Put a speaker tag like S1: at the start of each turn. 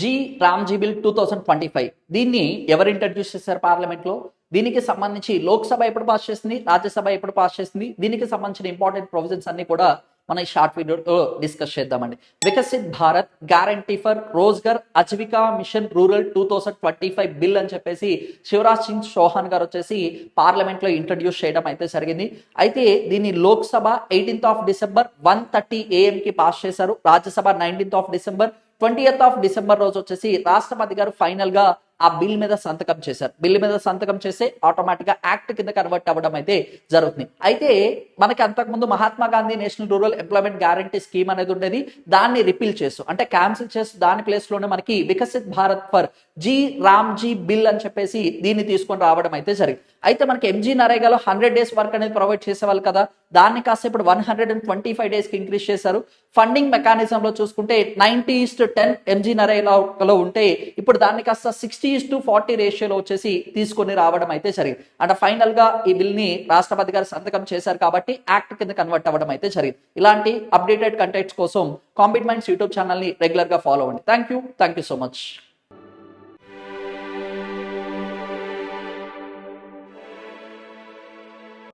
S1: G RAM G bill 2025 దీన్ని ఎవరు introduce చేశారు పార్లమెంట్ లో? దీనికి సంబంధించి లోక్సభ ఎప్పుడు పాస్ చేసింది, రాజ్యసభ ఎప్పుడు పాస్ చేసింది, దీనికి సంబంధించిన ఇంపార్టెంట్ ప్రొవిజన్స్ అన్ని కూడా మన ఈ షార్ట్ వీడియోలో డిస్కస్ చేద్దామండి. Viksit Bharat guarantee for Rozgar Ajeevika mission rural 2025 bill అని చెప్పేసి శివరాజ్ సింగ్ చౌహాన్ గారు వచ్చేసి పార్లమెంట్ లో ఇంట్రడ్యూస్ చేయడం అయితే జరిగింది. అయితే దీన్ని లోక్సభ 18 డిసెంబర్ 1:30 AM కి పాస్ చేశారు. రాజ్యసభ 19 డిసెంబర్ 20 డిసెంబర్ రోజు వచ్చేసి రాష్ట్రపతి గారు ఫైనల్ గా ఆ బిల్ మీద సంతకం చేశారు. బిల్ మీద సంతకం చేస్తే ఆటోమేటిక్ గా యాక్ట్ కింద కన్వర్ట్ అవ్వడం అయితే జరుగుతుంది. అయితే మనకి అంతకుముందు Mahatma Gandhi national rural employment guarantee scheme అనేది ఉండేది. దాన్ని రిపీల్ చేస్తూ అంటే క్యాన్సిల్ చేస్తూ దాని ప్లేస్ లోనే మనకి Viksit Bharat for G RAM G bill అని చెప్పేసి దీన్ని తీసుకొని రావడం అయితే జరిగింది. అయితే మనకి ఎంజీ నరేగాలో 100 డేస్ వర్క్ అనేది ప్రొవైడ్ చేసేవాళ్ళు కదా, దాన్ని కాస్త ఇప్పుడు 125 డేస్ కి ఇంక్రీజ్ చేశారు. ఫండింగ్ మెకానిజం లో చూసుకుంటే 90:10 ఎంజీ నరేగాలో ఉంటే ఇప్పుడు దాన్ని కాస్త 60:40 రేషియోలో వచ్చేసి తీసుకొని రావడం అయితే జరిగింది. అంటే ఫైనల్ గా ఈ బిల్ ని రాష్ట్రపతి గారు సంతకం చేశారు కాబట్టి యాక్ట్ కింద కన్వర్ట్ అవ్వడం అయితే జరిగింది. ఇలాంటి అప్డేటెడ్ కంటెంట్స్ కోసం కాంపిట్ మైండ్స్ యూట్యూబ్ ఛానల్ ని రెగ్యులర్ గా ఫాలో అవ్వండి. Thank you so much.